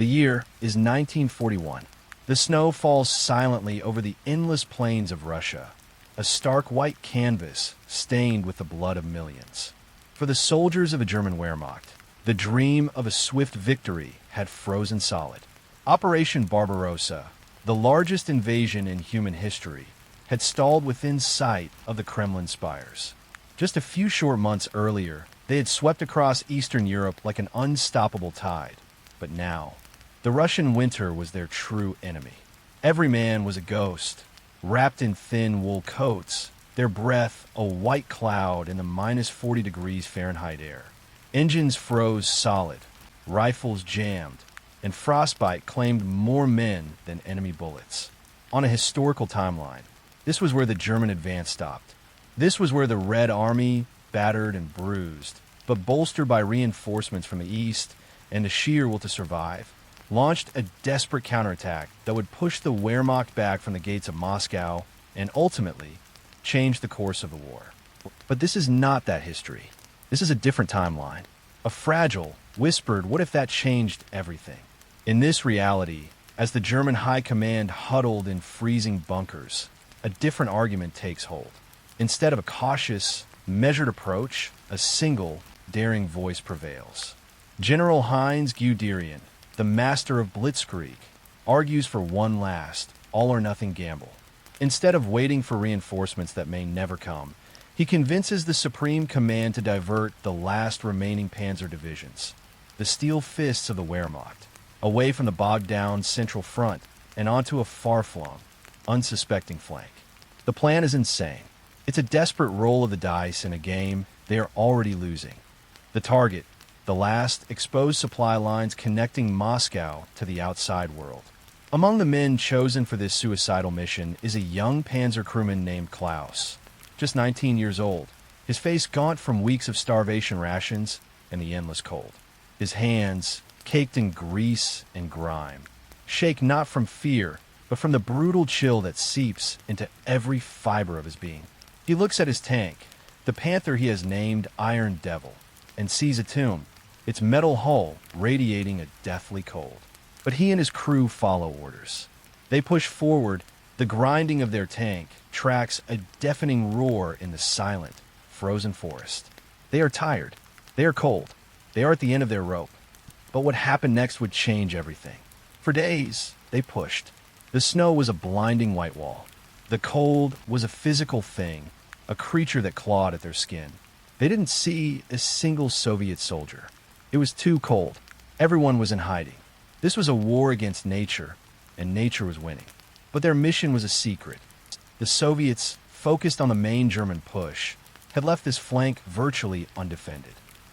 The year is 1941. The snow falls silently over the endless plains of Russia, a stark white canvas stained with the blood of millions. For the soldiers of a German Wehrmacht, the dream of a swift victory had frozen solid. Operation Barbarossa, the largest invasion in human history, had stalled within sight of the Kremlin spires. Just a few short months earlier, they had swept across Eastern Europe like an unstoppable tide. But now, the Russian winter was their true enemy. Every man was a ghost, wrapped in thin wool coats, their breath a white cloud in the minus 40 degrees Fahrenheit air. Engines froze solid, rifles jammed, and frostbite claimed more men than enemy bullets. On a historical timeline, this was where the German advance stopped. This was where the Red Army, battered and bruised, but bolstered by reinforcements from the east and the sheer will to survive, launched a desperate counterattack that would push the Wehrmacht back from the gates of Moscow and ultimately change the course of the war. But this is not that history. This is a different timeline. A fragile, whispered, what if that changed everything? In this reality, as the German high command huddled in freezing bunkers, a different argument takes hold. Instead of a cautious, measured approach, a single, daring voice prevails. General Heinz Guderian, the master of Blitzkrieg, argues for one last, all-or-nothing gamble. Instead of waiting for reinforcements that may never come, he convinces the Supreme Command to divert the last remaining panzer divisions, the steel fists of the Wehrmacht, away from the bogged-down central front and onto a far-flung, unsuspecting flank. The plan is insane. It's a desperate roll of the dice in a game they are already losing. The target, the last exposed supply lines connecting Moscow to the outside world. Among the men chosen for this suicidal mission is a young panzer crewman named Klaus, just 19 years old, his face gaunt from weeks of starvation rations and the endless cold. His hands, caked in grease and grime, shake not from fear, but from the brutal chill that seeps into every fiber of his being. He looks at his tank, the panther he has named Iron Devil, and sees a tomb, its metal hull radiating a deathly cold. But he and his crew follow orders. They push forward. The grinding of their tank tracks a deafening roar in the silent, frozen forest. They are tired. They are cold. They are at the end of their rope. But what happened next would change everything. For days, they pushed. The snow was a blinding white wall. The cold was a physical thing, a creature that clawed at their skin. They didn't see a single Soviet soldier. It was too cold. Everyone was in hiding. This was a war against nature, and nature was winning. But their mission was a secret. The Soviets, focused on the main German push, had left this flank virtually undefended.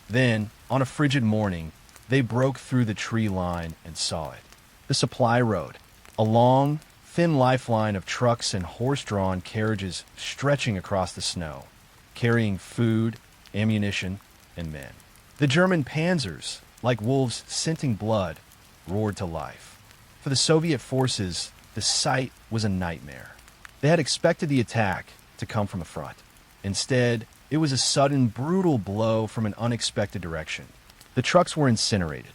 Then, on a frigid morning, they broke through the tree line and saw it. The supply road, a long, thin lifeline of trucks and horse-drawn carriages stretching across the snow, carrying food, ammunition, and men. The German panzers, like wolves scenting blood, roared to life. For the Soviet forces, the sight was a nightmare. They had expected the attack to come from the front. Instead, it was a sudden, brutal blow from an unexpected direction. The trucks were incinerated.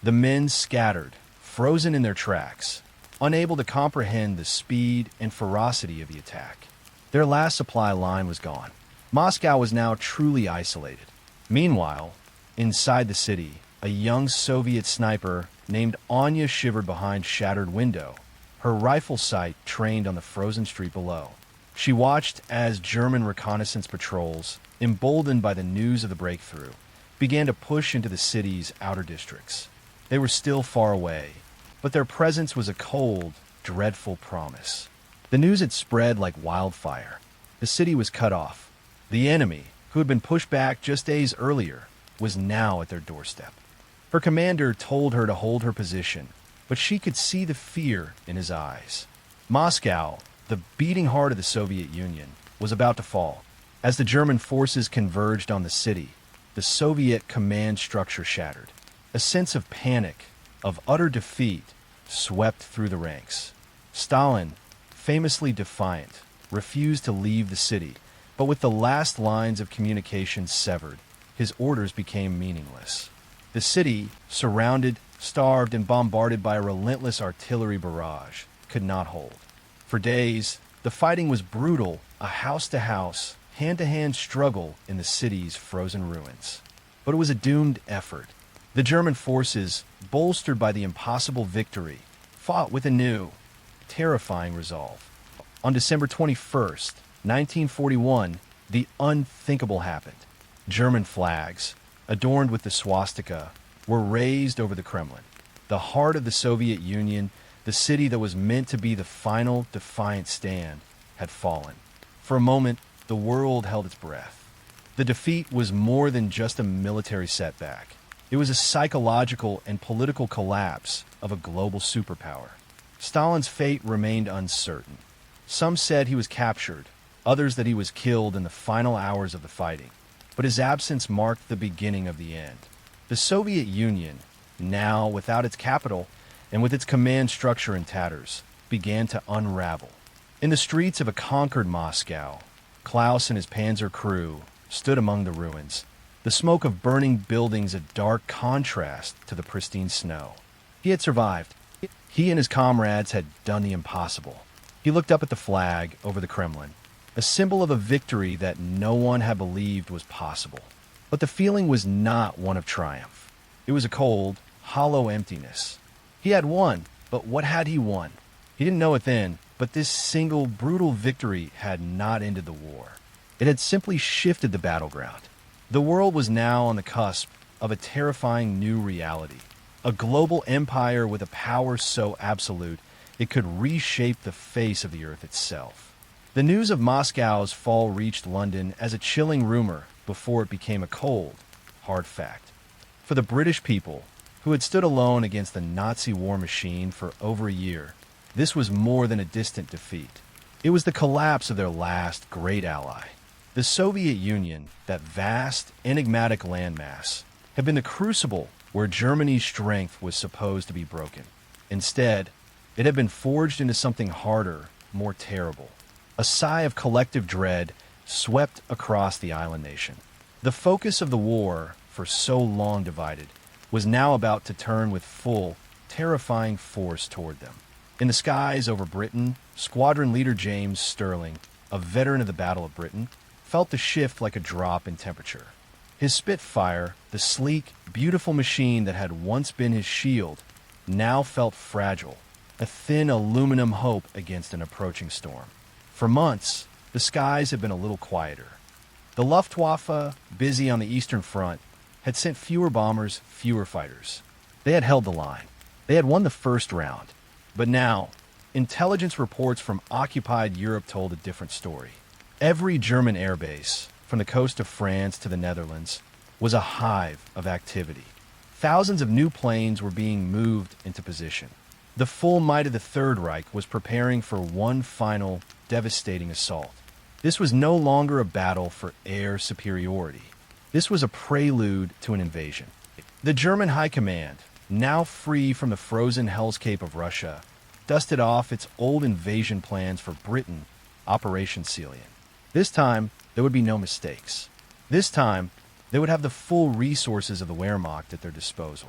The men scattered, frozen in their tracks, unable to comprehend the speed and ferocity of the attack. Their last supply line was gone. Moscow was now truly isolated. Meanwhile, inside the city, a young Soviet sniper named Anya shivered behind shattered window, her rifle sight trained on the frozen street below. She watched as German reconnaissance patrols, emboldened by the news of the breakthrough, began to push into the city's outer districts. They were still far away, but their presence was a cold, dreadful promise. The news had spread like wildfire. The city was cut off. The enemy, who had been pushed back just days earlier, was now at their doorstep. Her commander told her to hold her position, but she could see the fear in his eyes. Moscow, the beating heart of the Soviet Union, was about to fall. As the German forces converged on the city, the Soviet command structure shattered. A sense of panic, of utter defeat, swept through the ranks. Stalin, famously defiant, refused to leave the city, but with the last lines of communication severed, his orders became meaningless. The city, surrounded, starved and bombarded by a relentless artillery barrage, could not hold. For days, the fighting was brutal, a house-to-house, hand-to-hand struggle in the city's frozen ruins. But it was a doomed effort. The German forces, bolstered by the impossible victory, fought with a new, terrifying resolve. On December 21st, 1941, the unthinkable happened. German flags, adorned with the swastika, were raised over the Kremlin. The heart of the Soviet Union, the city that was meant to be the final defiant stand, had fallen. For a moment, the world held its breath. The defeat was more than just a military setback. It was a psychological and political collapse of a global superpower. Stalin's fate remained uncertain. Some said he was captured, others that he was killed in the final hours of the fighting. But his absence marked the beginning of the end. The Soviet Union, now without its capital and with its command structure in tatters, began to unravel. In the streets of a conquered Moscow, Klaus and his panzer crew stood among the ruins, the smoke of burning buildings a dark contrast to the pristine snow. He had survived. He and his comrades had done the impossible. He looked up at the flag over the Kremlin, a symbol of a victory that no one had believed was possible. But the feeling was not one of triumph. It was a cold, hollow emptiness. He had won, but what had he won? He didn't know it then, but this single, brutal victory had not ended the war. It had simply shifted the battleground. The world was now on the cusp of a terrifying new reality. A global empire with a power so absolute it could reshape the face of the earth itself. The news of Moscow's fall reached London as a chilling rumor before it became a cold, hard fact. For the British people, who had stood alone against the Nazi war machine for over a year, this was more than a distant defeat. It was the collapse of their last great ally. The Soviet Union, that vast, enigmatic landmass, had been the crucible where Germany's strength was supposed to be broken. Instead, it had been forged into something harder, more terrible. A sigh of collective dread swept across the island nation. The focus of the war, for so long divided, was now about to turn with full, terrifying force toward them. In the skies over Britain, Squadron Leader James Sterling, a veteran of the Battle of Britain, felt the shift like a drop in temperature. His Spitfire, the sleek, beautiful machine that had once been his shield, now felt fragile, a thin aluminum hope against an approaching storm. For months, the skies had been a little quieter. The Luftwaffe, busy on the Eastern Front, had sent fewer bombers, fewer fighters. They had held the line. They had won the first round. But now, intelligence reports from occupied Europe told a different story. Every German airbase, from the coast of France to the Netherlands, was a hive of activity. Thousands of new planes were being moved into position. The full might of the Third Reich was preparing for one final, devastating assault. This was no longer a battle for air superiority. This was a prelude to an invasion. The German High Command, now free from the frozen hellscape of Russia, dusted off its old invasion plans for Britain, Operation Celian. This time, there would be no mistakes. This time, they would have the full resources of the Wehrmacht at their disposal.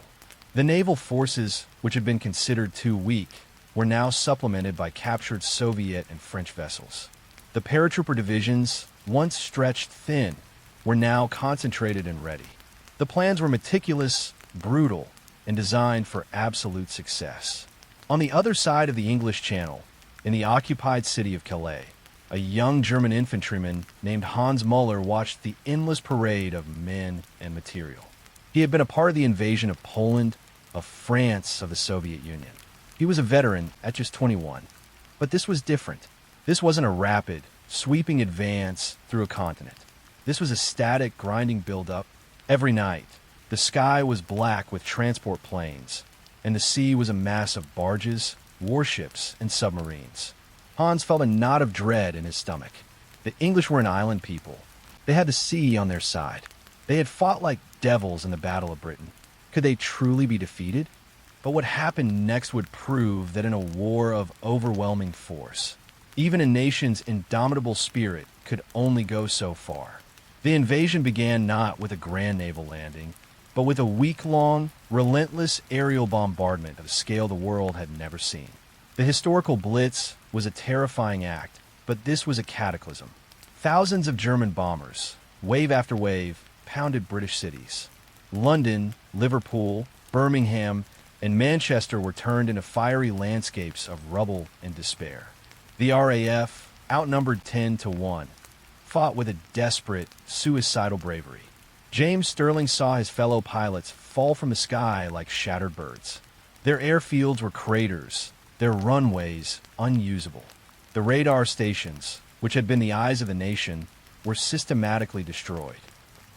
The naval forces, which had been considered too weak, were now supplemented by captured Soviet and French vessels. The paratrooper divisions, once stretched thin, were now concentrated and ready. The plans were meticulous, brutal, and designed for absolute success. On the other side of the English Channel, in the occupied city of Calais, a young German infantryman named Hans Müller watched the endless parade of men and material. He had been a part of the invasion of Poland, of France, of the Soviet Union. He was a veteran at just 21. But this was different. This wasn't a rapid, sweeping advance through a continent. This was a static, grinding buildup. Every night, the sky was black with transport planes, and the sea was a mass of barges, warships, and submarines. Hans felt a knot of dread in his stomach. The English were an island people. They had the sea on their side. They had fought like devils in the Battle of Britain. Could they truly be defeated? But what happened next would prove that in a war of overwhelming force, even a nation's indomitable spirit could only go so far. The invasion began not with a grand naval landing, but with a week-long, relentless aerial bombardment of a scale the world had never seen. The historical Blitz was a terrifying act, but this was a cataclysm. Thousands of German bombers, wave after wave, pounded British cities. London, Liverpool, Birmingham, and Manchester were turned into fiery landscapes of rubble and despair. The RAF, outnumbered 10-1, fought with a desperate, suicidal bravery. James Sterling saw his fellow pilots fall from the sky like shattered birds. Their airfields were craters, their runways unusable. The radar stations, which had been the eyes of the nation, were systematically destroyed.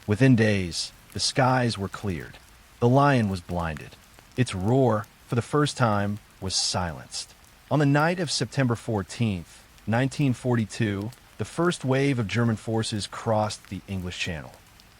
Within days, the skies were cleared. The Lion was blinded. Its roar, for the first time, was silenced. On the night of September 14th, 1942, the first wave of German forces crossed the English Channel.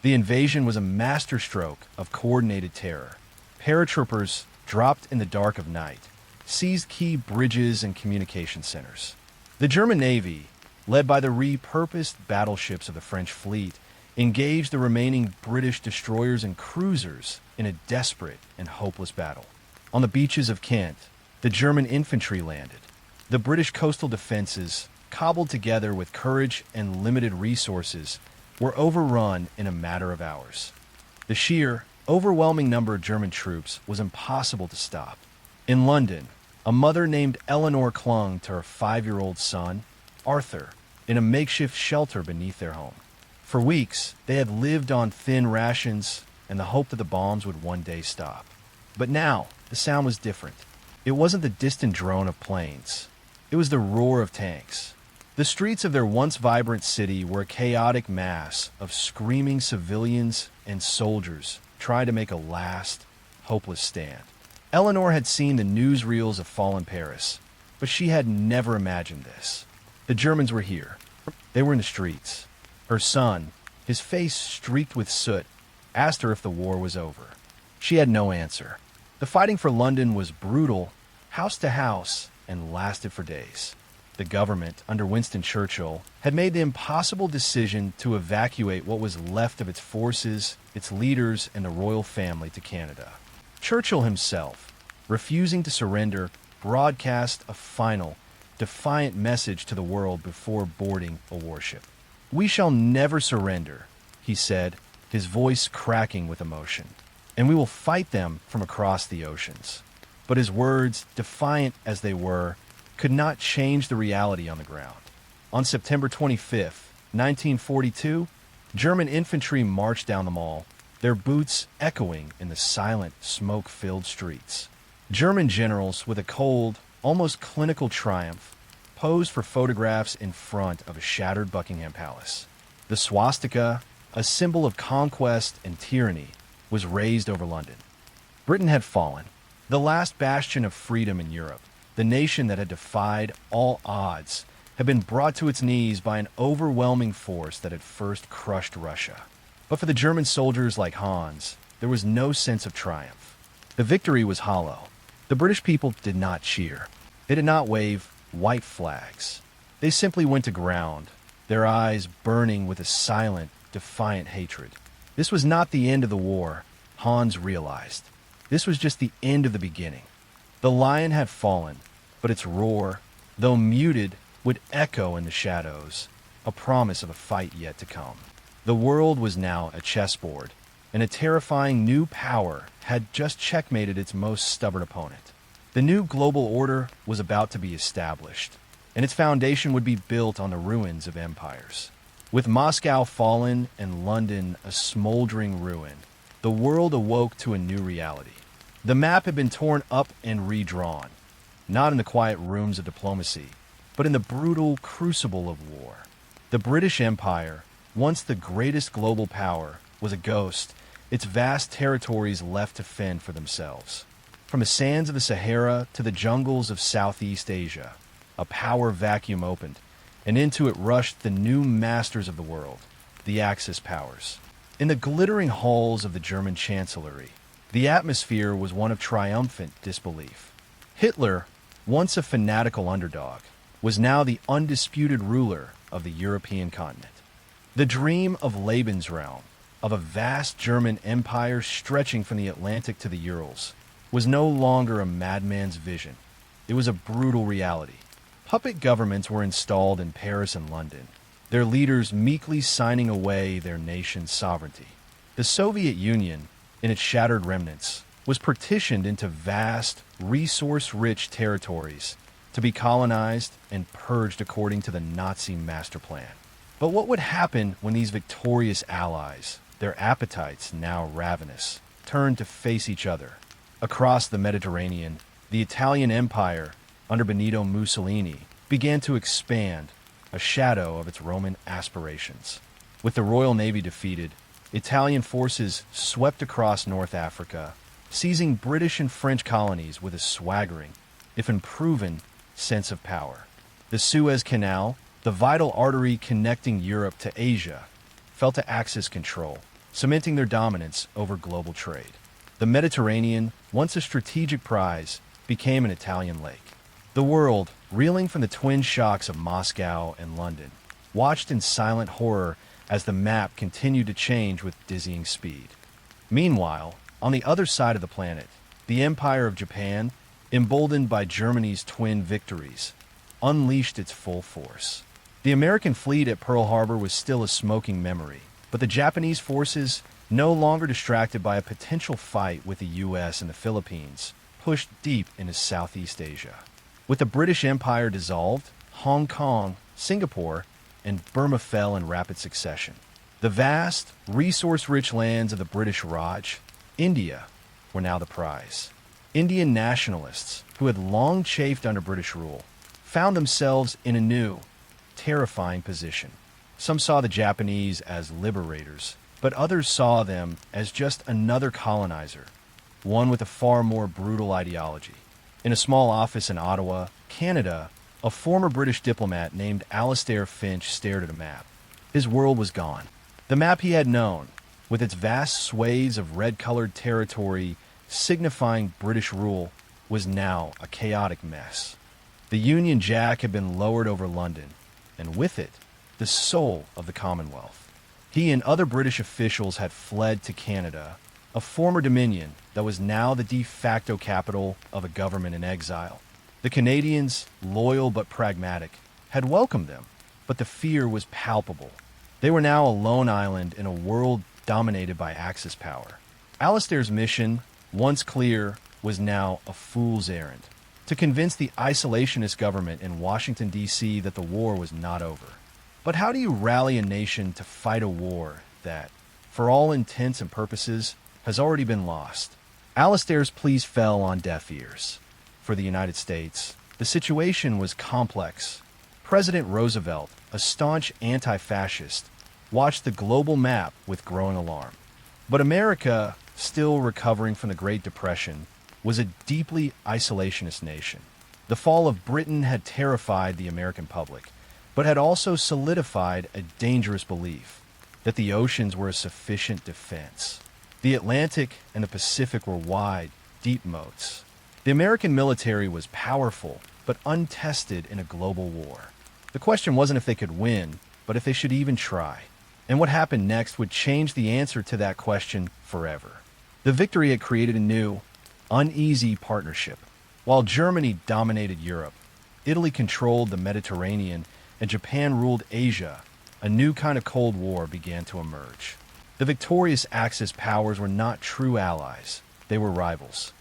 The invasion was a masterstroke of coordinated terror. Paratroopers dropped in the dark of night, seized key bridges and communication centers. The German Navy, led by the repurposed battleships of the French fleet, engaged the remaining British destroyers and cruisers in a desperate and hopeless battle. On the beaches of Kent, the German infantry landed. The British coastal defenses, cobbled together with courage and limited resources, were overrun in a matter of hours. The sheer, overwhelming number of German troops was impossible to stop. In London, a mother named Eleanor clung to her 5-year-old son, Arthur, in a makeshift shelter beneath their home. For weeks, they had lived on thin rations and the hope that the bombs would one day stop. But now, the sound was different. It wasn't the distant drone of planes. It was the roar of tanks. The streets of their once vibrant city were a chaotic mass of screaming civilians and soldiers trying to make a last, hopeless stand. Eleanor had seen the newsreels of fallen Paris, but she had never imagined this. The Germans were here. They were in the streets. Her son, his face streaked with soot, asked her if the war was over. She had no answer. The fighting for London was brutal, house to house, and lasted for days. The government, under Winston Churchill, had made the impossible decision to evacuate what was left of its forces, its leaders, and the royal family to Canada. Churchill himself, refusing to surrender, broadcast a final, defiant message to the world before boarding a warship. "We shall never surrender," he said, his voice cracking with emotion, "and we will fight them from across the oceans." But his words, defiant as they were, could not change the reality on the ground. On September 25th, 1942, German infantry marched down the Mall, their boots echoing in the silent, smoke-filled streets. German generals, with a cold, almost clinical triumph, posed for photographs in front of a shattered Buckingham Palace. The swastika, a symbol of conquest and tyranny, was raised over London. Britain had fallen, the last bastion of freedom in Europe. The nation that had defied all odds had been brought to its knees by an overwhelming force that had first crushed Russia. But for the German soldiers like Hans, there was no sense of triumph. The victory was hollow. The British people did not cheer. They did not wave white flags. They simply went to ground, their eyes burning with a silent, defiant hatred. This was not the end of the war, Hans realized. This was just the end of the beginning. The lion had fallen, but its roar, though muted, would echo in the shadows, a promise of a fight yet to come. The world was now a chessboard, and a terrifying new power had just checkmated its most stubborn opponent. The new global order was about to be established, and its foundation would be built on the ruins of empires. With Moscow fallen and London a smoldering ruin, the world awoke to a new reality. The map had been torn up and redrawn, not in the quiet rooms of diplomacy, but in the brutal crucible of war. The British Empire, once the greatest global power, was a ghost, its vast territories left to fend for themselves. From the sands of the Sahara to the jungles of Southeast Asia, a power vacuum opened, and into it rushed the new masters of the world, the Axis powers. In the glittering halls of the German Chancellery, the atmosphere was one of triumphant disbelief. Hitler, once a fanatical underdog, was now the undisputed ruler of the European continent. The dream of Lebensraum, of a vast German empire stretching from the Atlantic to the Urals was no longer a madman's vision. It was a brutal reality. Puppet governments were installed in Paris and London, their leaders meekly signing away their nation's sovereignty. The Soviet Union, in its shattered remnants, was partitioned into vast, resource-rich territories to be colonized and purged according to the Nazi master plan. But what would happen when these victorious allies, their appetites now ravenous, turned to face each other? Across the Mediterranean, the Italian Empire, under Benito Mussolini, began to expand, a shadow of its Roman aspirations. With the Royal Navy defeated, Italian forces swept across North Africa, seizing British and French colonies with a swaggering, if unproven, sense of power. The Suez Canal, the vital artery connecting Europe to Asia, fell to Axis control, cementing their dominance over global trade. The Mediterranean, once a strategic prize, became an Italian lake. The world, reeling from the twin shocks of Moscow and London, watched in silent horror as the map continued to change with dizzying speed. Meanwhile, on the other side of the planet, the Empire of Japan, emboldened by Germany's twin victories, unleashed its full force. The American fleet at Pearl Harbor was still a smoking memory, but the Japanese forces, no longer distracted by a potential fight with the U.S. and the Philippines, pushed deep into Southeast Asia. With the British Empire dissolved, Hong Kong, Singapore, and Burma fell in rapid succession. The vast, resource-rich lands of the British Raj, India, were now the prize. Indian nationalists, who had long chafed under British rule, found themselves in a new, terrifying position. Some saw the Japanese as liberators, but others saw them as just another colonizer, one with a far more brutal ideology. In a small office in Ottawa, Canada, a former British diplomat named Alastair Finch stared at a map. His world was gone. The map he had known, with its vast swathes of red-colored territory signifying British rule, was now a chaotic mess. The Union Jack had been lowered over London, and with it, the soul of the Commonwealth. He and other British officials had fled to Canada, a former dominion that was now the de facto capital of a government in exile. The Canadians, loyal but pragmatic, had welcomed them, but the fear was palpable. They were now a lone island in a world dominated by Axis power. Alastair's mission, once clear, was now a fool's errand: to convince the isolationist government in Washington, D.C. that the war was not over. But how do you rally a nation to fight a war that, for all intents and purposes, has already been lost? Alastair's pleas fell on deaf ears. For the United States, the situation was complex. President Roosevelt, a staunch anti-fascist, watched the global map with growing alarm. But America, still recovering from the Great Depression, was a deeply isolationist nation. The fall of Britain had terrified the American public, but had also solidified a dangerous belief that the oceans were a sufficient defense. The Atlantic and the Pacific were wide, deep moats. The American military was powerful, but untested in a global war. The question wasn't if they could win, but if they should even try. And what happened next would change the answer to that question forever. The victory had created a new, uneasy partnership. While Germany dominated Europe, Italy controlled the Mediterranean, and Japan ruled Asia, a new kind of Cold War began to emerge. The victorious Axis powers were not true allies. They were rivals.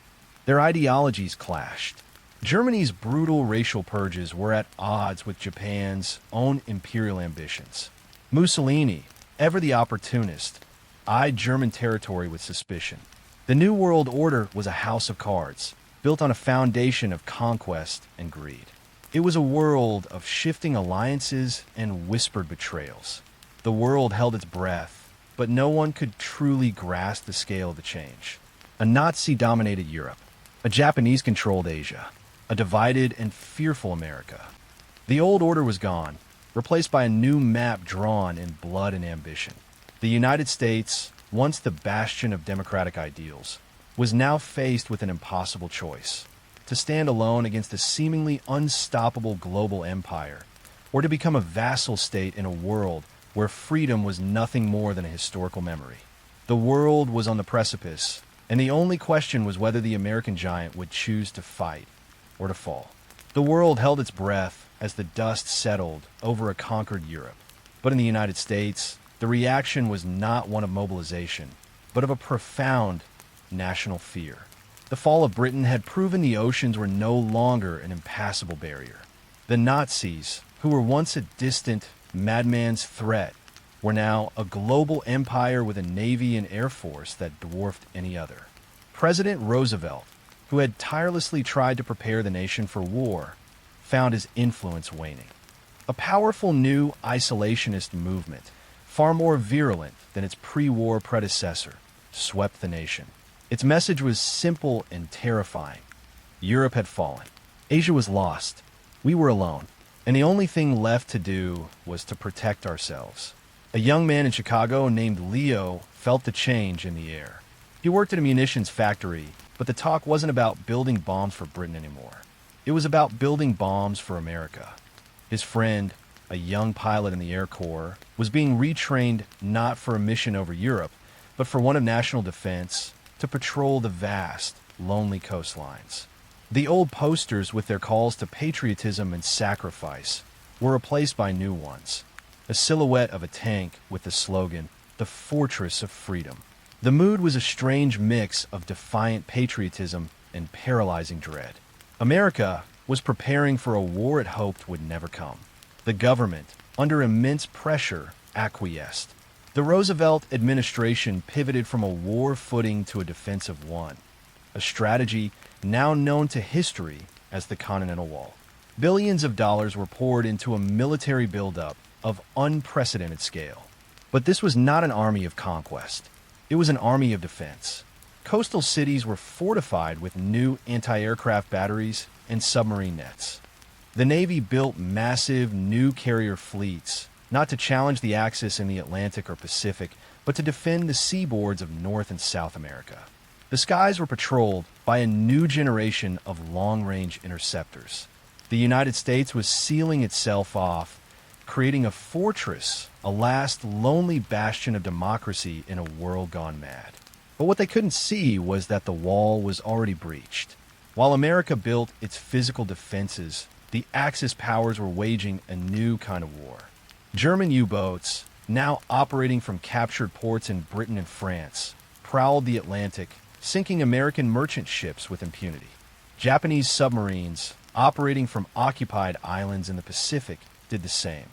Their ideologies clashed. Germany's brutal racial purges were at odds with Japan's own imperial ambitions. Mussolini, ever the opportunist, eyed German territory with suspicion. The New World Order was a house of cards, built on a foundation of conquest and greed. It was a world of shifting alliances and whispered betrayals. The world held its breath, but no one could truly grasp the scale of the change. A Nazi-dominated Europe, a Japanese-controlled Asia, a divided and fearful America. The old order was gone, replaced by a new map drawn in blood and ambition. The United States, once the bastion of democratic ideals, was now faced with an impossible choice: to stand alone against a seemingly unstoppable global empire, or to become a vassal state in a world where freedom was nothing more than a historical memory. The world was on the precipice, and the only question was whether the American giant would choose to fight or to fall. The world held its breath as the dust settled over a conquered Europe. But in the United States, the reaction was not one of mobilization, but of a profound national fear. The fall of Britain had proven the oceans were no longer an impassable barrier. The Nazis, who were once a distant madman's threat, were now a global empire with a navy and air force that dwarfed any other. President Roosevelt, who had tirelessly tried to prepare the nation for war, found his influence waning. A powerful new isolationist movement, far more virulent than its pre-war predecessor, swept the nation. Its message was simple and terrifying. Europe had fallen. Asia was lost. We were alone. And the only thing left to do was to protect ourselves. A young man in Chicago named Leo felt the change in the air. He worked at a munitions factory, but the talk wasn't about building bombs for Britain anymore. It was about building bombs for America. His friend, a young pilot in the Air Corps, was being retrained not for a mission over Europe, but for one of national defense to patrol the vast, lonely coastlines. The old posters with their calls to patriotism and sacrifice were replaced by new ones. A silhouette of a tank with the slogan, "The Fortress of Freedom." The mood was a strange mix of defiant patriotism and paralyzing dread. America was preparing for a war it hoped would never come. The government, under immense pressure, acquiesced. The Roosevelt administration pivoted from a war footing to a defensive one, a strategy now known to history as the Continental Wall. Billions of dollars were poured into a military buildup of unprecedented scale. But this was not an army of conquest. It was an army of defense. Coastal cities were fortified with new anti-aircraft batteries and submarine nets. The Navy built massive new carrier fleets, not to challenge the Axis in the Atlantic or Pacific, but to defend the seaboards of North and South America. The skies were patrolled by a new generation of long-range interceptors. The United States was sealing itself off, creating a fortress, a last lonely bastion of democracy in a world gone mad. But what they couldn't see was that the wall was already breached. While America built its physical defenses, the Axis powers were waging a new kind of war. German U-boats, now operating from captured ports in Britain and France, prowled the Atlantic, sinking American merchant ships with impunity. Japanese submarines, operating from occupied islands in the Pacific, did the same.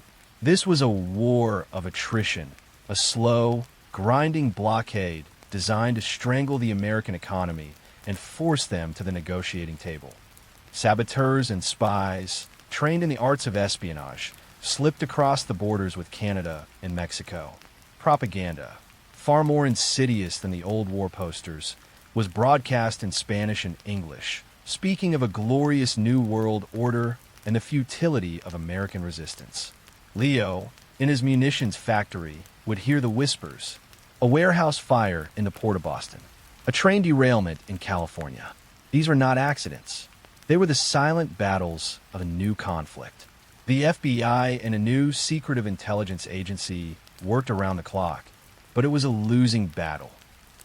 This was a war of attrition, a slow, grinding blockade designed to strangle the American economy and force them to the negotiating table. Saboteurs and spies, trained in the arts of espionage, slipped across the borders with Canada and Mexico. Propaganda, far more insidious than the old war posters, was broadcast in Spanish and English, speaking of a glorious new world order and the futility of American resistance. Leo, in his munitions factory, would hear the whispers: a warehouse fire in the port of Boston, a train derailment in California. These were not accidents. They were the silent battles of a new conflict. The FBI and a new secretive intelligence agency worked around the clock, but it was a losing battle.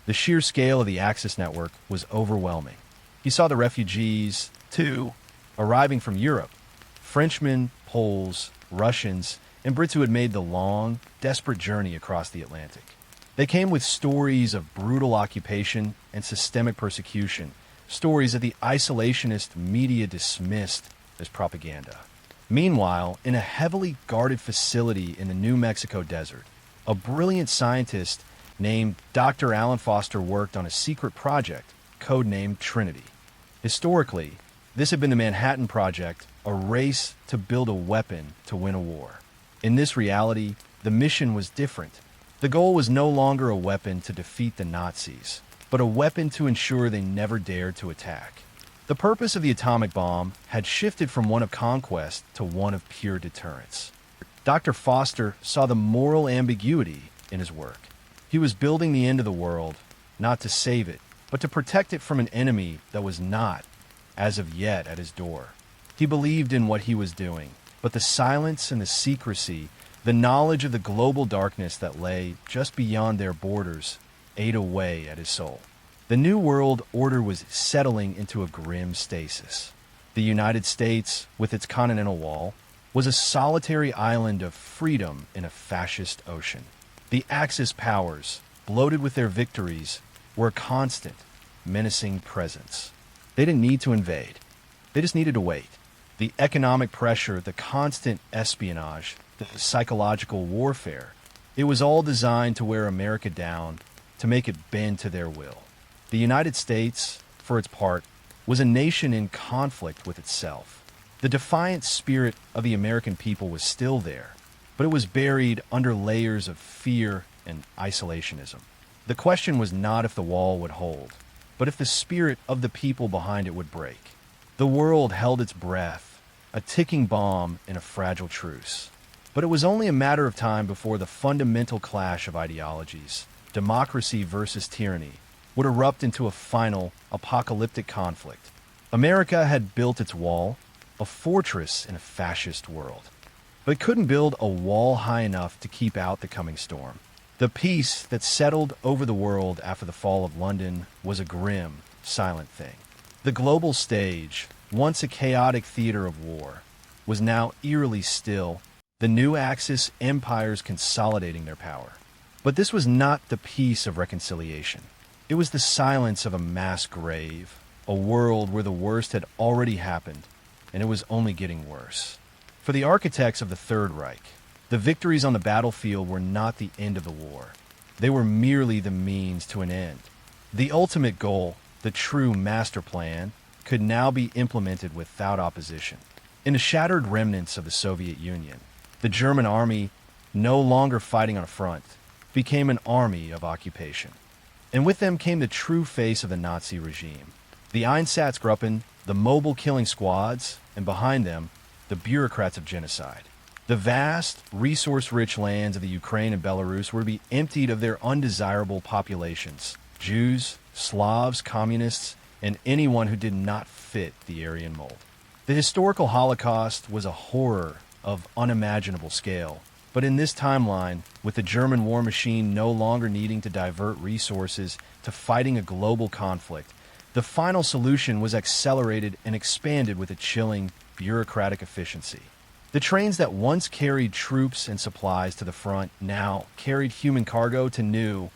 The sheer scale of the Axis network was overwhelming. He saw the refugees, too, arriving from Europe. Frenchmen, Poles, Russians, and Brits who had made the long, desperate journey across the Atlantic. They came with stories of brutal occupation and systemic persecution, stories that the isolationist media dismissed as propaganda. Meanwhile, in a heavily guarded facility in the New Mexico desert, a brilliant scientist named Dr. Alan Foster worked on a secret project codenamed Trinity. Historically, this had been the Manhattan Project, a race to build a weapon to win a war. In this reality, the mission was different. The goal was no longer a weapon to defeat the Nazis, but a weapon to ensure they never dared to attack. The purpose of the atomic bomb had shifted from one of conquest to one of pure deterrence. Dr. Foster saw the moral ambiguity in his work. He was building the end of the world, not to save it, but to protect it from an enemy that was not, as of yet, at his door. He believed in what he was doing, but the silence and the secrecy, the knowledge of the global darkness that lay just beyond their borders, ate away at his soul. The New World Order was settling into a grim stasis. The United States, with its continental wall, was a solitary island of freedom in a fascist ocean. The Axis powers, bloated with their victories, were a constant, menacing presence. They didn't need to invade. They just needed to wait. The economic pressure, the constant espionage, the psychological warfare, it was all designed to wear America down, to make it bend to their will. The United States, for its part, was a nation in conflict with itself. The defiant spirit of the American people was still there, but it was buried under layers of fear and isolationism. The question was not if the wall would hold, but if the spirit of the people behind it would break. The world held its breath, a ticking bomb in a fragile truce. But it was only a matter of time before the fundamental clash of ideologies, democracy versus tyranny, would erupt into a final, apocalyptic conflict. America had built its wall, a fortress in a fascist world, but it couldn't build a wall high enough to keep out the coming storm. The peace that settled over the world after the fall of London was a grim, silent thing. The global stage, once a chaotic theater of war, was now eerily still, the new Axis empires consolidating their power. But this was not the peace of reconciliation. It was the silence of a mass grave, a world where the worst had already happened, and it was only getting worse. For the architects of the Third Reich, the victories on the battlefield were not the end of the war. They were merely the means to an end. The ultimate goal, the true master plan, could now be implemented without opposition. In the shattered remnants of the Soviet Union, the German army, no longer fighting on a front, became an army of occupation. And with them came the true face of the Nazi regime. The Einsatzgruppen, the mobile killing squads, and behind them, the bureaucrats of genocide. The vast, resource-rich lands of the Ukraine and Belarus were to be emptied of their undesirable populations, Jews, Slavs, communists, and anyone who did not fit the Aryan mold. The historical Holocaust was a horror of unimaginable scale, but in this timeline, with the German war machine no longer needing to divert resources to fighting a global conflict, the final solution was accelerated and expanded with a chilling, bureaucratic efficiency. The trains that once carried troops and supplies to the front now carried human cargo to new,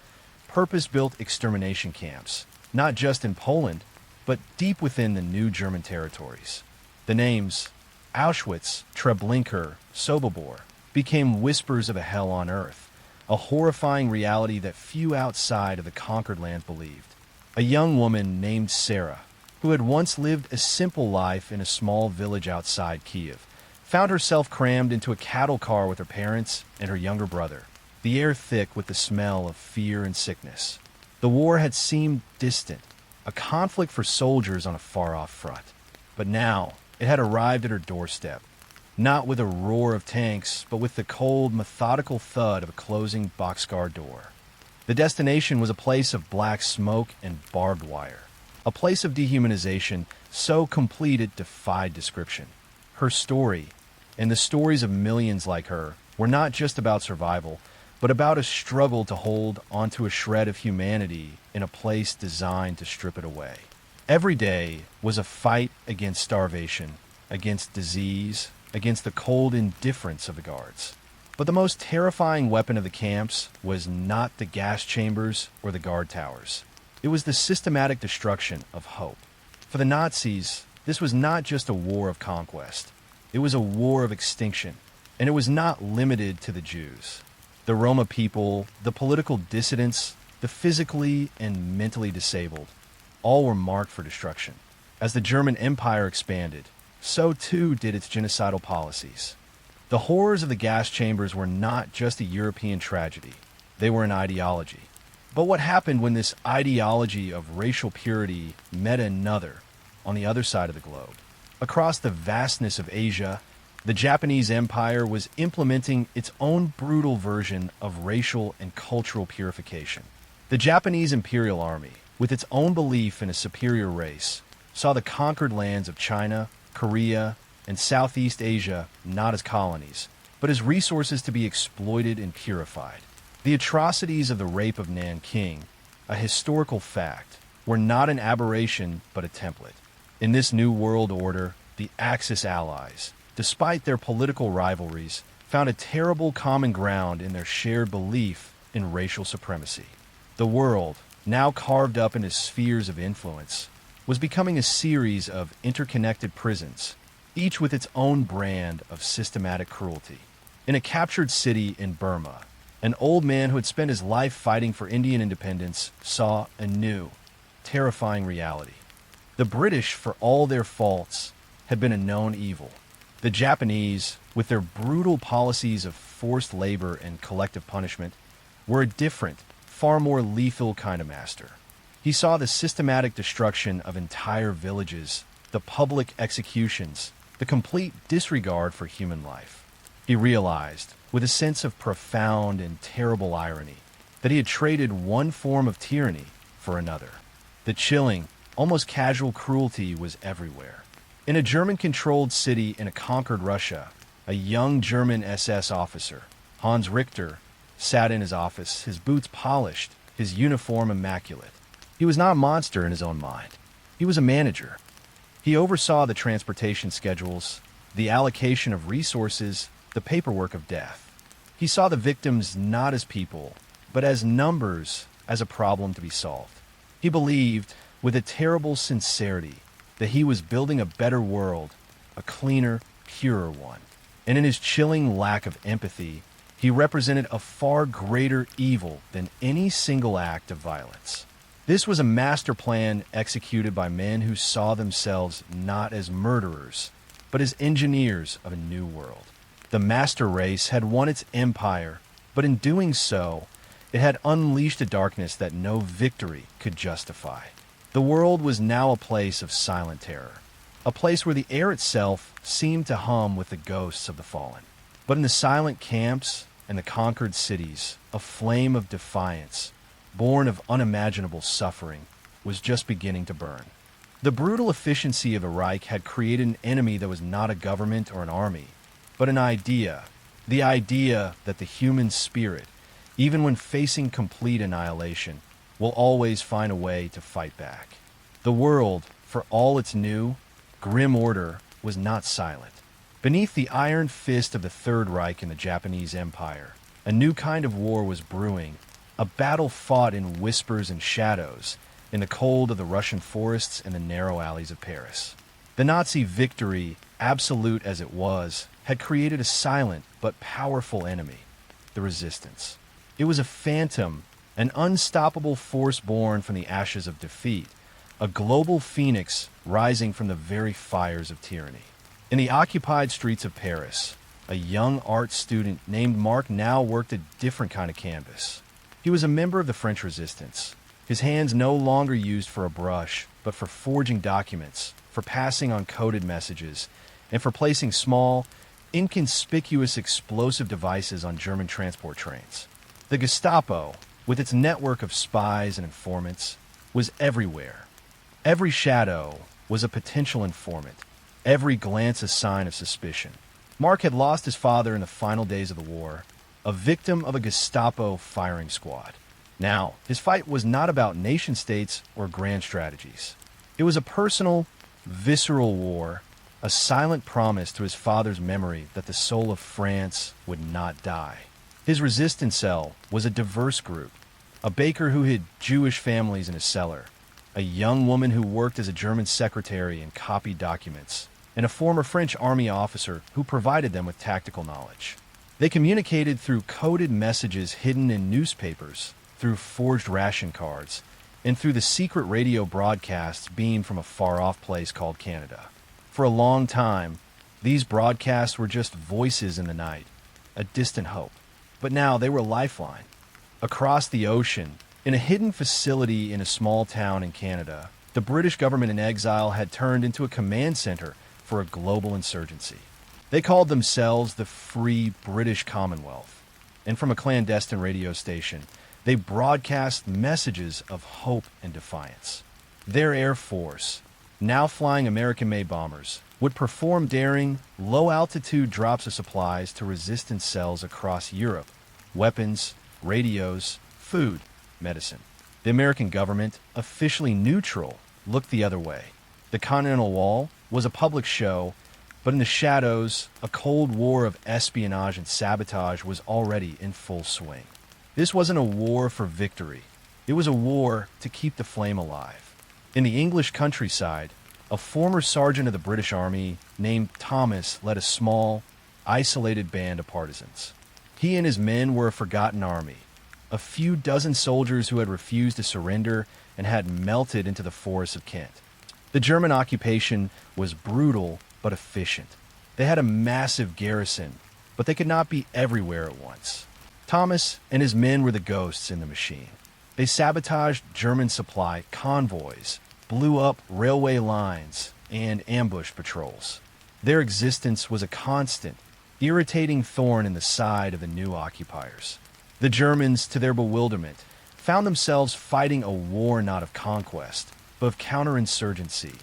purpose-built extermination camps, not just in Poland, but deep within the new German territories. The names Auschwitz, Treblinka, Sobibor became whispers of a hell on earth, a horrifying reality that few outside of the conquered land believed. A young woman named Sarah, who had once lived a simple life in a small village outside Kiev, found herself crammed into a cattle car with her parents and her younger brother, the air thick with the smell of fear and sickness. The war had seemed distant, a conflict for soldiers on a far-off front. But now, it had arrived at her doorstep, not with a roar of tanks, but with the cold, methodical thud of a closing boxcar door. The destination was a place of black smoke and barbed wire, a place of dehumanization so complete it defied description. Her story, and the stories of millions like her, were not just about survival, but about a struggle to hold onto a shred of humanity in a place designed to strip it away. Every day was a fight against starvation, against disease, against the cold indifference of the guards. But the most terrifying weapon of the camps was not the gas chambers or the guard towers. It was the systematic destruction of hope. For the Nazis, this was not just a war of conquest. It was a war of extinction, and it was not limited to the Jews. The Roma people, the political dissidents, the physically and mentally disabled, all were marked for destruction. As the German Empire expanded, so too did its genocidal policies. The horrors of the gas chambers were not just a European tragedy. They were an ideology. But what happened when this ideology of racial purity met another on the other side of the globe? Across the vastness of Asia, the Japanese Empire was implementing its own brutal version of racial and cultural purification. The Japanese Imperial Army, with its own belief in a superior race, saw the conquered lands of China, Korea, and Southeast Asia not as colonies, but as resources to be exploited and purified. The atrocities of the rape of Nanking, a historical fact, were not an aberration but a template. In this new world order, the Axis allies, despite their political rivalries, found a terrible common ground in their shared belief in racial supremacy. The world, now carved up into spheres of influence, was becoming a series of interconnected prisons, each with its own brand of systematic cruelty. In a captured city in Burma, an old man who had spent his life fighting for Indian independence saw a new, terrifying reality. The British, for all their faults, had been a known evil. The Japanese, with their brutal policies of forced labor and collective punishment, were a different, far more lethal kind of master. He saw the systematic destruction of entire villages, the public executions, the complete disregard for human life. He realized, with a sense of profound and terrible irony, that he had traded one form of tyranny for another. The chilling, almost casual cruelty was everywhere. In a German-controlled city in a conquered Russia, a young German SS officer, Hans Richter, sat in his office, his boots polished, his uniform immaculate. He was not a monster in his own mind. He was a manager. He oversaw the transportation schedules, the allocation of resources, the paperwork of death. He saw the victims not as people, but as numbers, as a problem to be solved. He believed, with a terrible sincerity, that he was building a better world, a cleaner, purer one. And in his chilling lack of empathy, he represented a far greater evil than any single act of violence. This was a master plan executed by men who saw themselves not as murderers, but as engineers of a new world. The master race had won its empire, but in doing so, it had unleashed a darkness that no victory could justify. The world was now a place of silent terror, a place where the air itself seemed to hum with the ghosts of the fallen. But in the silent camps and the conquered cities, a flame of defiance, born of unimaginable suffering, was just beginning to burn. The brutal efficiency of the Reich had created an enemy that was not a government or an army, but an idea, the idea that the human spirit, even when facing complete annihilation, will always find a way to fight back. The world, for all its new, grim order, was not silent. Beneath the iron fist of the Third Reich and the Japanese Empire, a new kind of war was brewing, a battle fought in whispers and shadows, in the cold of the Russian forests and the narrow alleys of Paris. The Nazi victory, absolute as it was, had created a silent but powerful enemy, the resistance. It was a phantom, an unstoppable force born from the ashes of defeat, a global phoenix rising from the very fires of tyranny. In the occupied streets of Paris, a young art student named Mark now worked a different kind of canvas. He was a member of the French resistance, his hands no longer used for a brush, but for forging documents, for passing on coded messages, and for placing small, inconspicuous explosive devices on German transport trains. The Gestapo, with its network of spies and informants, was everywhere. Every shadow was a potential informant, every glance a sign of suspicion. Mark had lost his father in the final days of the war, a victim of a Gestapo firing squad. Now, his fight was not about nation-states or grand strategies. It was a personal, visceral war, a silent promise to his father's memory that the soul of France would not die. His resistance cell was a diverse group, a baker who hid Jewish families in his cellar, a young woman who worked as a German secretary and copied documents, and a former French army officer who provided them with tactical knowledge. They communicated through coded messages hidden in newspapers, through forged ration cards, and through the secret radio broadcasts beamed from a far-off place called Canada. For a long time, these broadcasts were just voices in the night, a distant hope. But now they were a lifeline. Across the ocean, in a hidden facility in a small town in Canada, the British government in exile had turned into a command center for a global insurgency. They called themselves the Free British Commonwealth, and from a clandestine radio station, they broadcast messages of hope and defiance. Their Air Force, now flying American-made bombers, would perform daring, low-altitude drops of supplies to resistance cells across Europe, weapons, radios, food, medicine. The American government, officially neutral, looked the other way. The Continental Wall was a public show, but in the shadows, a cold war of espionage and sabotage was already in full swing. This wasn't a war for victory. It was a war to keep the flame alive. In the English countryside, a former sergeant of the British Army named Thomas led a small, isolated band of partisans. He and his men were a forgotten army, a few dozen soldiers who had refused to surrender and had melted into the forests of Kent. The German occupation was brutal but efficient. They had a massive garrison, but they could not be everywhere at once. Thomas and his men were the ghosts in the machine. They sabotaged German supply convoys, blew up railway lines, and ambushed patrols. Their existence was a constant, irritating thorn in the side of the new occupiers. The Germans, to their bewilderment, found themselves fighting a war not of conquest, but of counterinsurgency,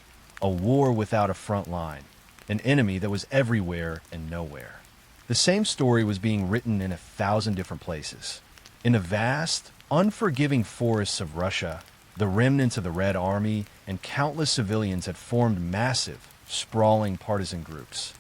a war without a front line, an enemy that was everywhere and nowhere. The same story was being written in 1,000 different places. In the vast, unforgiving forests of Russia, the remnants of the Red Army and countless civilians had formed massive, sprawling partisan groups.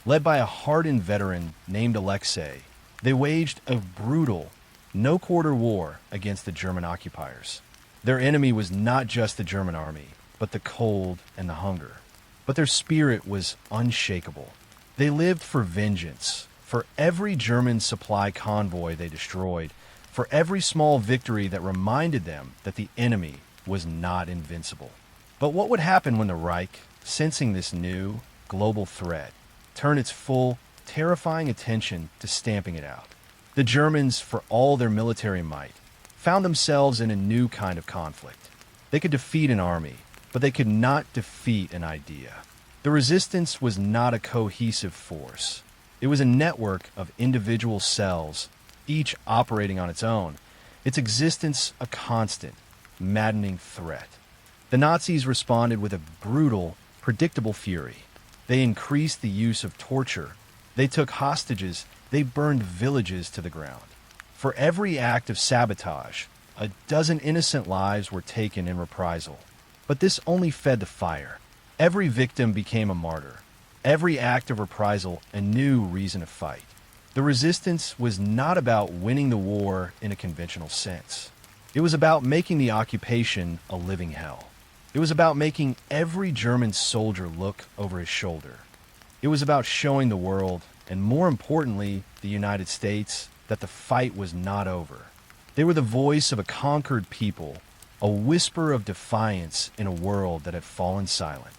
Led by a hardened veteran named Alexei, they waged a brutal, no-quarter war against the German occupiers. Their enemy was not just the German army, but the cold and the hunger. But their spirit was unshakable. They lived for vengeance, for every German supply convoy they destroyed, for every small victory that reminded them that the enemy was not invincible. But what would happen when the Reich, sensing this new, global threat, turned its full, terrifying attention to stamping it out? The Germans, for all their military might, found themselves in a new kind of conflict. They could defeat an army, but they could not defeat an idea. The resistance was not a cohesive force. It was a network of individual cells, each operating on its own, its existence a constant, maddening threat. The Nazis responded with a brutal, predictable fury. They increased the use of torture. They took hostages. They burned villages to the ground. For every act of sabotage, a dozen innocent lives were taken in reprisal. But this only fed the fire. Every victim became a martyr. Every act of reprisal a new reason to fight. The resistance was not about winning the war in a conventional sense. It was about making the occupation a living hell. It was about making every German soldier look over his shoulder. It was about showing the world, and more importantly, the United States, that the fight was not over. They were the voice of a conquered people, a whisper of defiance in a world that had fallen silent.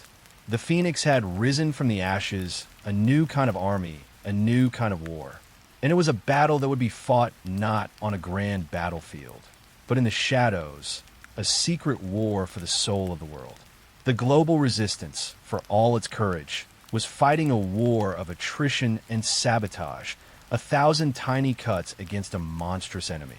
The Phoenix had risen from the ashes, a new kind of army, a new kind of war. And it was a battle that would be fought not on a grand battlefield, but in the shadows, a secret war for the soul of the world. The global resistance, for all its courage, was fighting a war of attrition and sabotage, 1,000 tiny cuts against a monstrous enemy.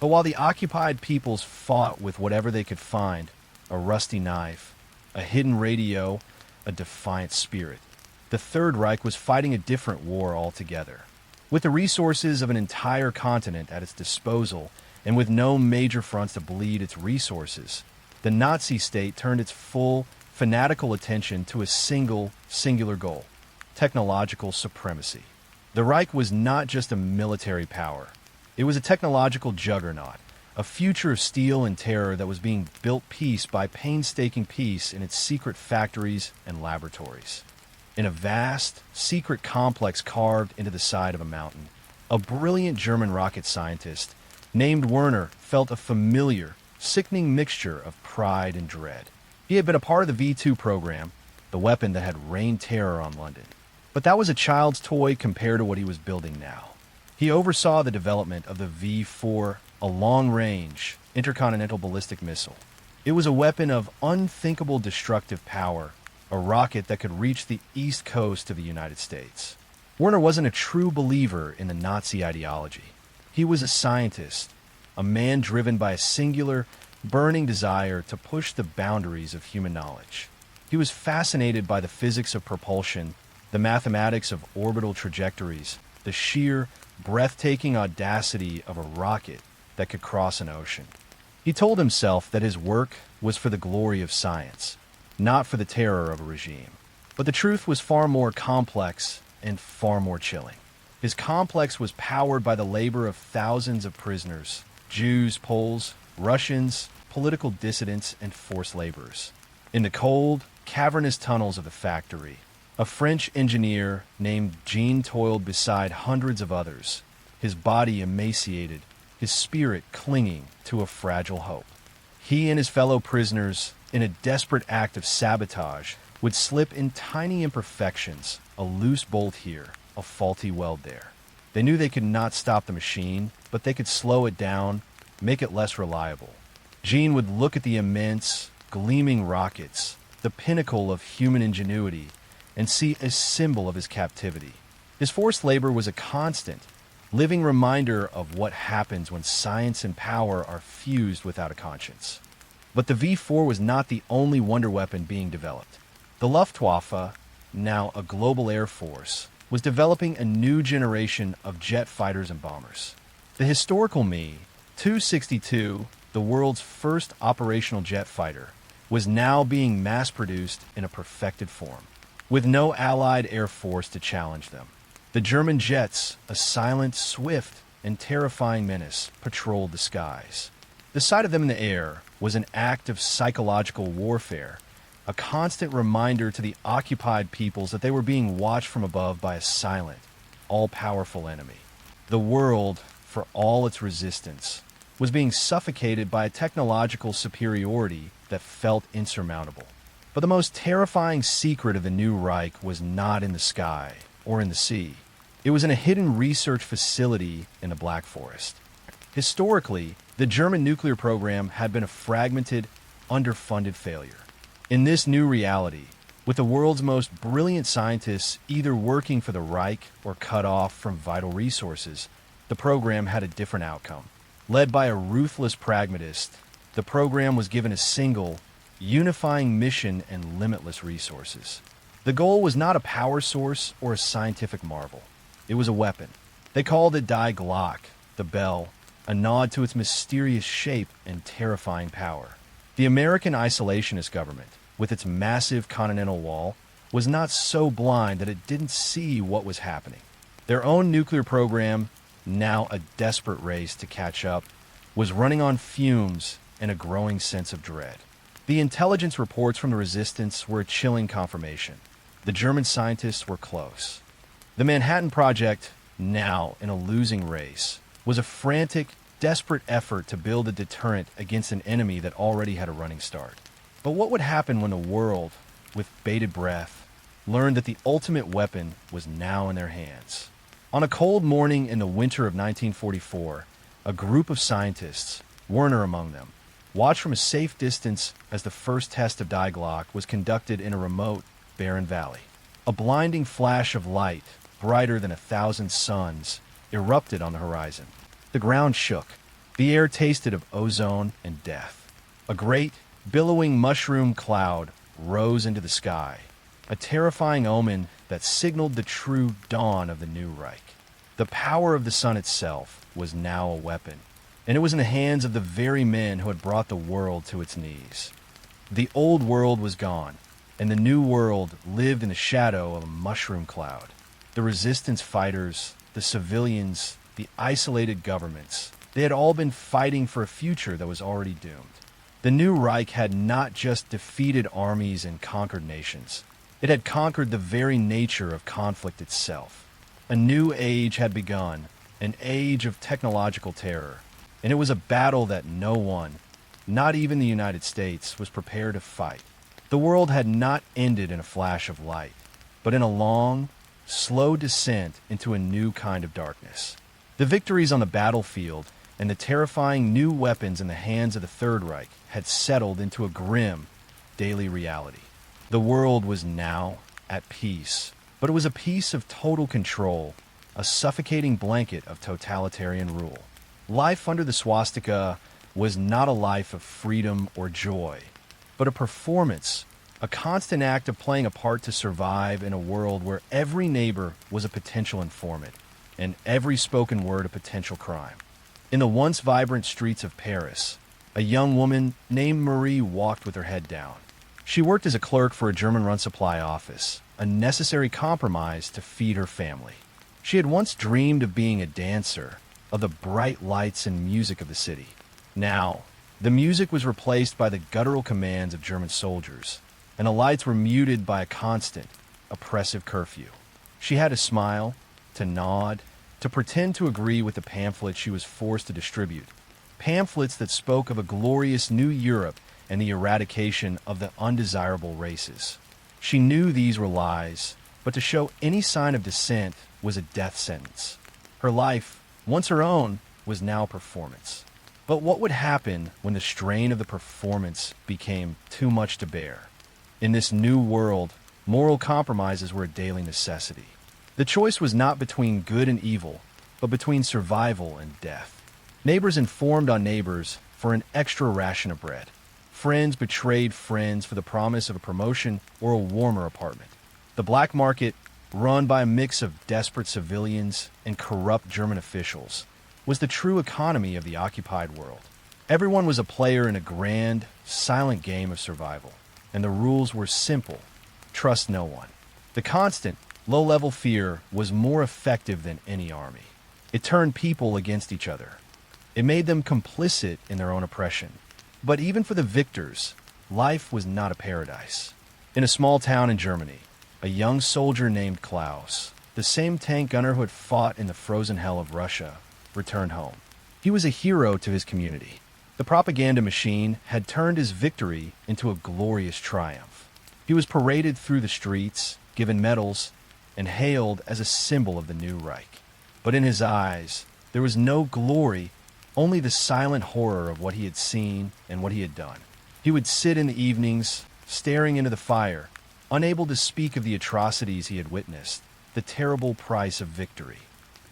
But while the occupied peoples fought with whatever they could find, a rusty knife, a hidden radio, a defiant spirit, the Third Reich was fighting a different war altogether. With the resources of an entire continent at its disposal, and with no major fronts to bleed its resources, the Nazi state turned its full, fanatical attention to a singular goal: technological supremacy. The Reich was not just a military power. It was a technological juggernaut, a future of steel and terror that was being built piece by painstaking piece in its secret factories and laboratories. In a vast, secret complex carved into the side of a mountain, a brilliant German rocket scientist named Werner felt a familiar, sickening mixture of pride and dread. He had been a part of the V2 program, the weapon that had rained terror on London. But that was a child's toy compared to what he was building now. He oversaw the development of the V4, a long-range, intercontinental ballistic missile. It was a weapon of unthinkable destructive power, a rocket that could reach the east coast of the United States. Werner wasn't a true believer in the Nazi ideology. He was a scientist, a man driven by a singular, burning desire to push the boundaries of human knowledge. He was fascinated by the physics of propulsion, the mathematics of orbital trajectories, the sheer, breathtaking audacity of a rocket that could cross an ocean. He told himself that his work was for the glory of science, not for the terror of a regime. But the truth was far more complex and far more chilling. His complex was powered by the labor of thousands of prisoners, Jews, Poles, Russians, political dissidents, and forced laborers. In the cold, cavernous tunnels of the factory, a French engineer named Jean toiled beside hundreds of others, his body emaciated, his spirit clinging to a fragile hope. He and his fellow prisoners, in a desperate act of sabotage, would slip in tiny imperfections, a loose bolt here, a faulty weld there. They knew they could not stop the machine, but they could slow it down, make it less reliable. Jean would look at the immense, gleaming rockets, the pinnacle of human ingenuity, and see a symbol of his captivity. His forced labor was a constant, living reminder of what happens when science and power are fused without a conscience. But the V-4 was not the only wonder weapon being developed. The Luftwaffe, now a global air force, was developing a new generation of jet fighters and bombers. The historical Me-262, the world's first operational jet fighter, was now being mass-produced in a perfected form, with no Allied air force to challenge them. The German jets, a silent, swift, and terrifying menace, patrolled the skies. The sight of them in the air was an act of psychological warfare, a constant reminder to the occupied peoples that they were being watched from above by a silent, all-powerful enemy. The world, for all its resistance, was being suffocated by a technological superiority that felt insurmountable. But the most terrifying secret of the new Reich was not in the sky or in the sea. It was in a hidden research facility in the Black Forest. Historically, the German nuclear program had been a fragmented, underfunded failure. In this new reality, with the world's most brilliant scientists either working for the Reich or cut off from vital resources, the program had a different outcome. Led by a ruthless pragmatist, the program was given a single, unifying mission and limitless resources. The goal was not a power source or a scientific marvel. It was a weapon. They called it Die Glock, the bell, a nod to its mysterious shape and terrifying power. The American isolationist government, with its massive continental wall, was not so blind that it didn't see what was happening. Their own nuclear program, now a desperate race to catch up, was running on fumes and a growing sense of dread. The intelligence reports from the resistance were a chilling confirmation. The German scientists were close. The Manhattan Project, now in a losing race, was a frantic, desperate effort to build a deterrent against an enemy that already had a running start. But what would happen when the world, with bated breath, learned that the ultimate weapon was now in their hands? On a cold morning in the winter of 1944, a group of scientists, Werner among them, watched from a safe distance as the first test of Die Glock was conducted in a remote, barren valley. A blinding flash of light, brighter than 1,000 suns, erupted on the horizon. The ground shook. The air tasted of ozone and death. A great, billowing mushroom cloud rose into the sky, a terrifying omen that signaled the true dawn of the new Reich. The power of the sun itself was now a weapon, and it was in the hands of the very men who had brought the world to its knees. The old world was gone, and the new world lived in the shadow of a mushroom cloud. The resistance fighters, the civilians, the isolated governments, they had all been fighting for a future that was already doomed. The new Reich had not just defeated armies and conquered nations. It had conquered the very nature of conflict itself. A new age had begun, an age of technological terror, and it was a battle that no one, not even the United States, was prepared to fight. The world had not ended in a flash of light, but in a long, slow descent into a new kind of darkness. The victories on the battlefield and the terrifying new weapons in the hands of the Third Reich had settled into a grim, daily reality. The world was now at peace, but it was a peace of total control, a suffocating blanket of totalitarian rule. Life under the swastika was not a life of freedom or joy, but a performance, a constant act of playing a part to survive in a world where every neighbor was a potential informant, and every spoken word a potential crime. In the once vibrant streets of Paris, A young woman named Marie walked with her head down. She worked as a clerk for a German-run supply office, a necessary compromise to feed her family. She had once dreamed of being a dancer, of the bright lights and music of the city. Now, the music was replaced by the guttural commands of German soldiers, and the lights were muted by a constant, oppressive curfew. She had to smile, to nod, to pretend to agree with the pamphlets she was forced to distribute. Pamphlets that spoke of a glorious new Europe and the eradication of the undesirable races. She knew these were lies, but to show any sign of dissent was a death sentence. Her life, once her own, was now a performance. But what would happen when the strain of the performance became too much to bear? In this new world, moral compromises were a daily necessity. The choice was not between good and evil, but between survival and death. Neighbors informed on neighbors for an extra ration of bread. Friends betrayed friends for the promise of a promotion or a warmer apartment. The black market, run by a mix of desperate civilians and corrupt German officials, was the true economy of the occupied world. Everyone was a player in a grand, silent game of survival, and the rules were simple: trust no one. The constant, low-level fear was more effective than any army. It turned people against each other. It made them complicit in their own oppression. But even for the victors, life was not a paradise. In a small town in Germany, a young soldier named Klaus, the same tank gunner who had fought in the frozen hell of Russia, returned home. He was a hero to his community. The propaganda machine had turned his victory into a glorious triumph. He was paraded through the streets, given medals, and hailed as a symbol of the new Reich. But in his eyes, there was no glory, only the silent horror of what he had seen and what he had done. He would sit in the evenings, staring into the fire, unable to speak of the atrocities he had witnessed, the terrible price of victory.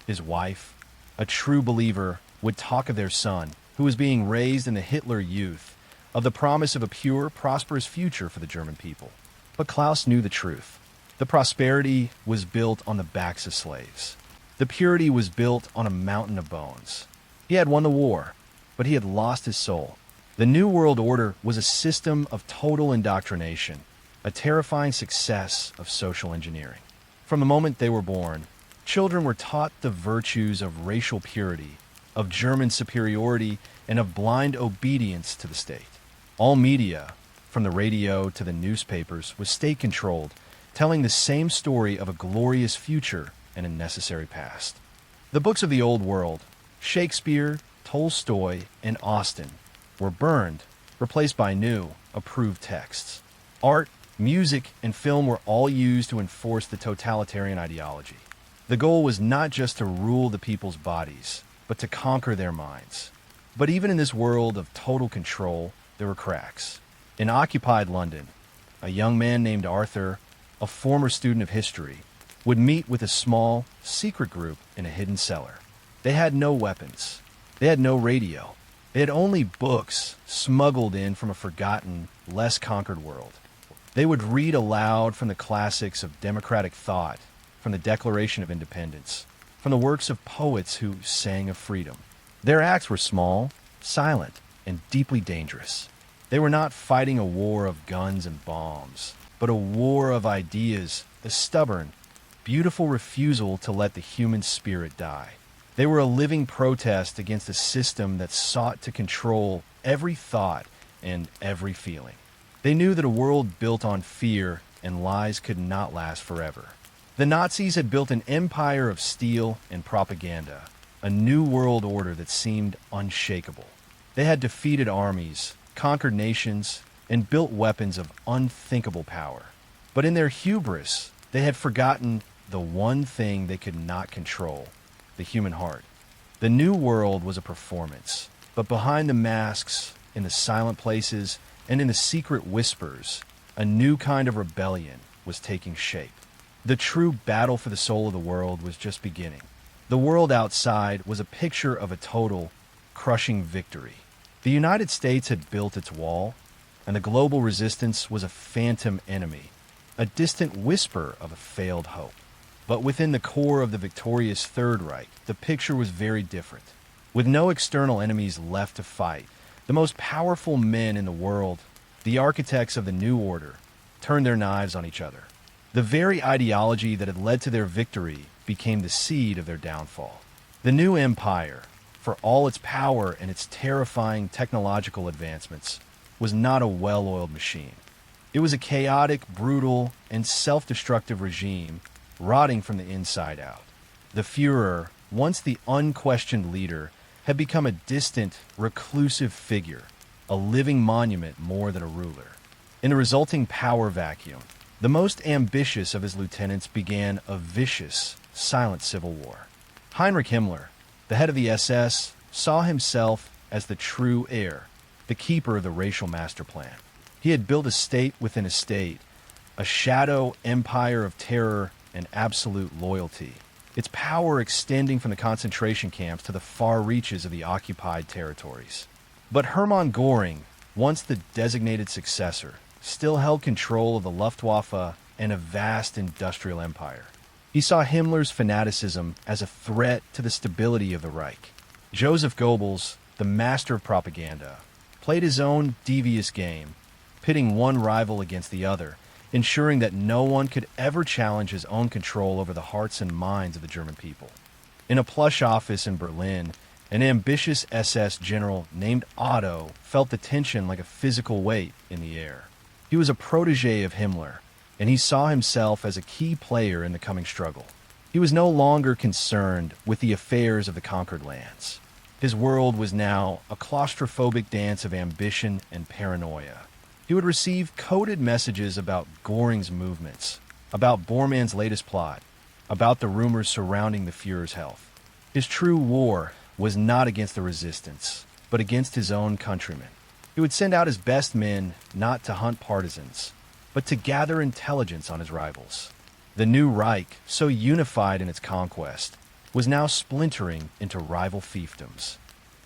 His wife, a true believer, would talk of their son, who was being raised in the Hitler Youth, of the promise of a pure, prosperous future for the German people. But Klaus knew the truth. The prosperity was built on the backs of slaves. The purity was built on a mountain of bones. He had won the war, but he had lost his soul. The New World Order was a system of total indoctrination, a terrifying success of social engineering. From the moment they were born, children were taught the virtues of racial purity, of German superiority, and of blind obedience to the state. All media, from the radio to the newspapers, was state-controlled, telling the same story of a glorious future and a necessary past. The books of the Old World, Shakespeare, Tolstoy, and Austen, were burned, replaced by new, approved texts. Art, music, and film were all used to enforce the totalitarian ideology. The goal was not just to rule the people's bodies, but to conquer their minds. But even in this world of total control, there were cracks. In occupied London, a young man named Arthur, a former student of history, would meet with a small, secret group in a hidden cellar. They had no weapons. They had no radio. They had only books smuggled in from a forgotten, less conquered world. They would read aloud from the classics of democratic thought, from the Declaration of Independence, from the works of poets who sang of freedom. Their acts were small, silent, and deeply dangerous. They were not fighting a war of guns and bombs, but a war of ideas, a stubborn, beautiful refusal to let the human spirit die. They were a living protest against a system that sought to control every thought and every feeling. They knew that a world built on fear and lies could not last forever. The Nazis had built an empire of steel and propaganda, a new world order that seemed unshakable. They had defeated armies, conquered nations, and built weapons of unthinkable power. But in their hubris, they had forgotten the one thing they could not control: the human heart. The new world was a performance, but behind the masks, in the silent places, and in the secret whispers, a new kind of rebellion was taking shape. The true battle for the soul of the world was just beginning. The world outside was a picture of a total, crushing victory. The United States had built its wall, and the global resistance was a phantom enemy, a distant whisper of a failed hope. But within the core of the victorious Third Reich, the picture was very different. With no external enemies left to fight, The most powerful men in the world, the architects of the new order, turned their knives on each other. The very ideology that had led to their victory became the seed of their downfall. The new empire, for all its power and its terrifying technological advancements, was not a well-oiled machine. It was a chaotic, brutal, and self-destructive regime rotting from the inside out. The Führer, once the unquestioned leader, had become a distant, reclusive figure, a living monument more than a ruler. In the resulting power vacuum, the most ambitious of his lieutenants began a vicious, silent civil war. Heinrich Himmler, the head of the SS, saw himself as the true heir, the keeper of the racial master plan. He had built a state within a state, a shadow empire of terror and absolute loyalty, its power extending from the concentration camps to the far reaches of the occupied territories. But Hermann Göring, once the designated successor, still held control of the Luftwaffe and a vast industrial empire. He saw Himmler's fanaticism as a threat to the stability of the Reich. Joseph Goebbels, the master of propaganda, played his own devious game, pitting one rival against the other, ensuring that no one could ever challenge his own control over the hearts and minds of the German people. In a plush office in Berlin, an ambitious SS general named Otto felt the tension like a physical weight in the air. He was a protege of Himmler, and he saw himself as a key player in the coming struggle. He was no longer concerned with the affairs of the conquered lands. His world was now a claustrophobic dance of ambition and paranoia. He would receive coded messages about Göring's movements, about Bormann's latest plot, about the rumors surrounding the Führer's health. His true war was not against the resistance, but against his own countrymen. He would send out his best men not to hunt partisans, but to gather intelligence on his rivals. The new Reich, so unified in its conquest, was now splintering into rival fiefdoms.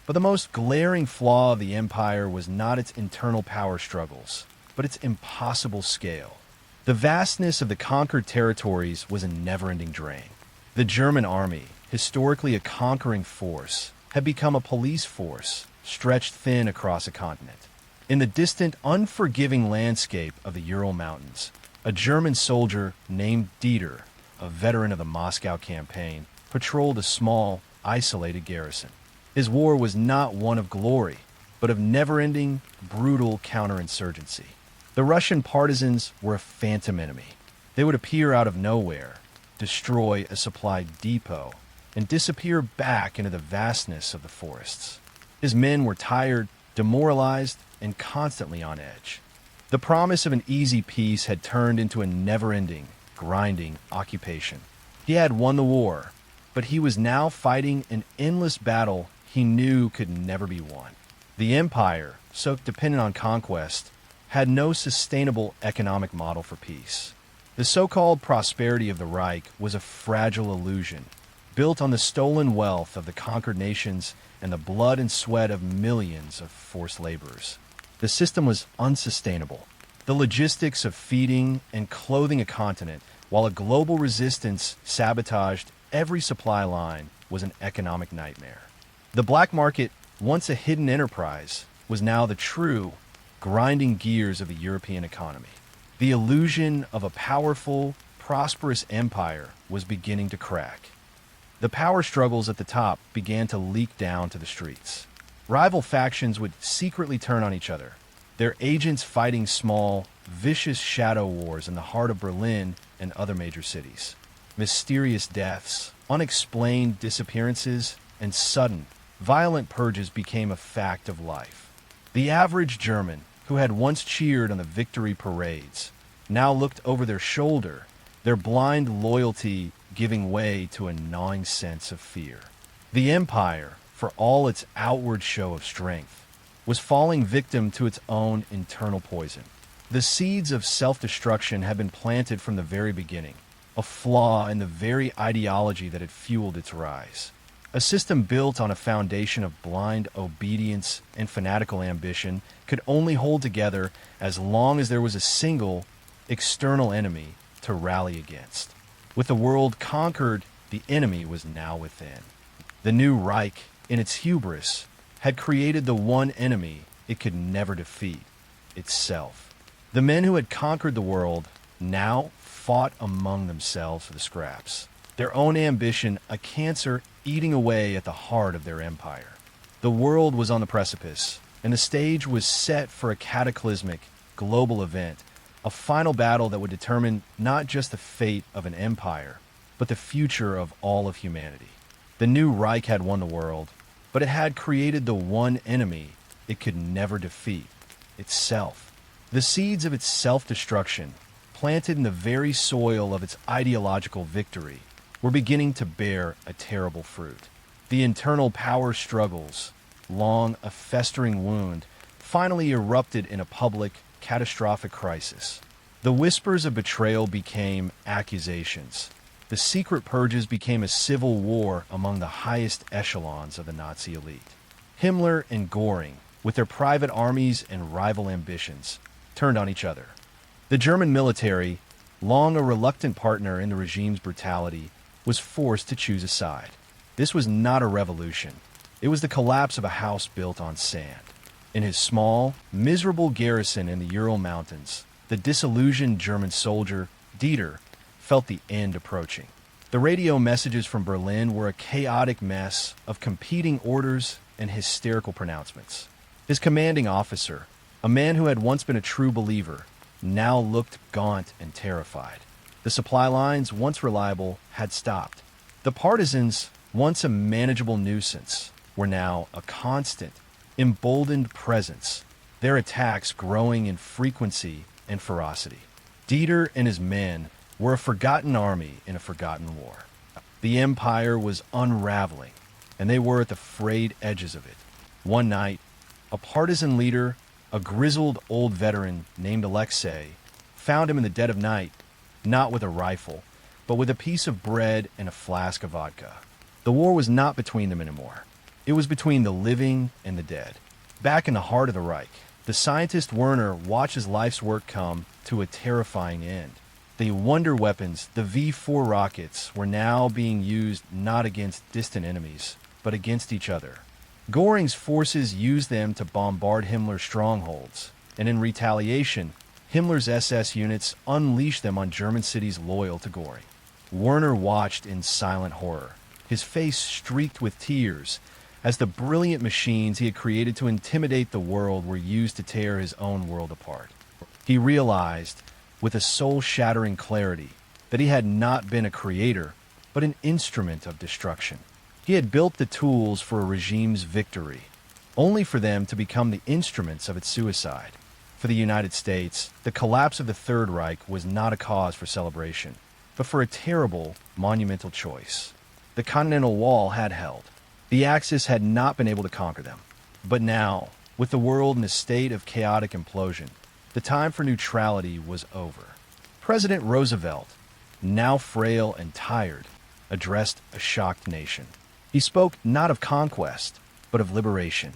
But the most glaring flaw of the empire was not its internal power struggles, but its impossible scale. The vastness of the conquered territories was a never-ending drain. The German army, historically a conquering force, had become a police force stretched thin across a continent. In the distant, unforgiving landscape of the Ural Mountains, a German soldier named Dieter, a veteran of the Moscow campaign, patrolled a small, isolated garrison. His war was not one of glory, but of never-ending, brutal counterinsurgency. The Russian partisans were a phantom enemy. They would appear out of nowhere, destroy a supply depot, and disappear back into the vastness of the forests. His men were tired, demoralized, and constantly on edge. The promise of an easy peace had turned into a never-ending, grinding occupation. He had won the war, but he was now fighting an endless battle he knew could never be won. The empire, so dependent on conquest, had no sustainable economic model for peace. The so-called prosperity of the Reich was a fragile illusion, built on the stolen wealth of the conquered nations and the blood and sweat of millions of forced laborers. The system was unsustainable. The logistics of feeding and clothing a continent while a global resistance sabotaged every supply line was an economic nightmare. The black market, once a hidden enterprise, was now the true, grinding gears of the European economy. The illusion of a powerful, prosperous empire was beginning to crack. The power struggles at the top began to leak down to the streets. Rival factions would secretly turn on each other, their agents fighting small, vicious shadow wars in the heart of Berlin and other major cities. Mysterious deaths, unexplained disappearances, and sudden, violent purges became a fact of life. The average German, who had once cheered on the victory parades, now looked over their shoulder, their blind loyalty giving way to a gnawing sense of fear. The empire, for all its outward show of strength, was falling victim to its own internal poison. The seeds of self-destruction had been planted from the very beginning, a flaw in the very ideology that had fueled its rise. A system built on a foundation of blind obedience and fanatical ambition could only hold together as long as there was a single, external enemy to rally against. With the world conquered, the enemy was now within. The new Reich, in its hubris, had created the one enemy it could never defeat itself. The men who had conquered the world now fought among themselves for the scraps, their own ambition a cancer eating away at the heart of their empire. The world was on the precipice, and the stage was set for a cataclysmic global event, a final battle that would determine not just the fate of an empire, but the future of all of humanity. The new Reich had won the world, but it had created the one enemy it could never defeat, itself. The seeds of its self-destruction, planted in the very soil of its ideological victory, were beginning to bear a terrible fruit. The internal power struggles, long a festering wound, finally erupted in a public, catastrophic crisis. The whispers of betrayal became accusations. The secret purges became a civil war among the highest echelons of the Nazi elite. Himmler and Göring, with their private armies and rival ambitions, turned on each other. The German military, long a reluctant partner in the regime's brutality, was forced to choose a side. This was not a revolution. It was the collapse of a house built on sand. In his small, miserable garrison in the Ural Mountains, the disillusioned German soldier, Dieter, felt the end approaching. The radio messages from Berlin were a chaotic mess of competing orders and hysterical pronouncements. His commanding officer, a man who had once been a true believer, now looked gaunt and terrified. The supply lines, once reliable, had stopped. The partisans, once a manageable nuisance, were now a constant, emboldened presence, their attacks growing in frequency and ferocity. Dieter and his men were a forgotten army in a forgotten war. The empire was unraveling, and they were at the frayed edges of it. One night, a partisan leader, a grizzled old veteran named Alexei, found him in the dead of night, not with a rifle, but with a piece of bread and a flask of vodka. The war was not between them anymore. It was between the living and the dead. Back in the heart of the Reich, the scientist Werner watched his life's work come to a terrifying end. The wonder weapons, the V-4 rockets, were now being used not against distant enemies, but against each other. Göring's forces used them to bombard Himmler's strongholds, and in retaliation, Himmler's SS units unleashed them on German cities loyal to Göring. Werner watched in silent horror, his face streaked with tears, as the brilliant machines he had created to intimidate the world were used to tear his own world apart. He realized, with a soul-shattering clarity, that he had not been a creator, but an instrument of destruction. He had built the tools for a regime's victory, only for them to become the instruments of its suicide. For the United States, the collapse of the Third Reich was not a cause for celebration, but for a terrible, monumental choice. The Continental Wall had held. The Axis had not been able to conquer them. But now, with the world in a state of chaotic implosion, the time for neutrality was over. President Roosevelt, now frail and tired, addressed a shocked nation. He spoke not of conquest, but of liberation.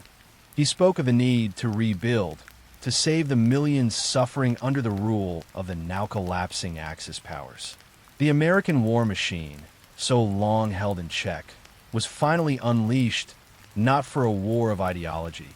He spoke of the need to rebuild, to save the millions suffering under the rule of the now collapsing Axis powers. The American war machine, so long held in check, was finally unleashed, not for a war of ideology,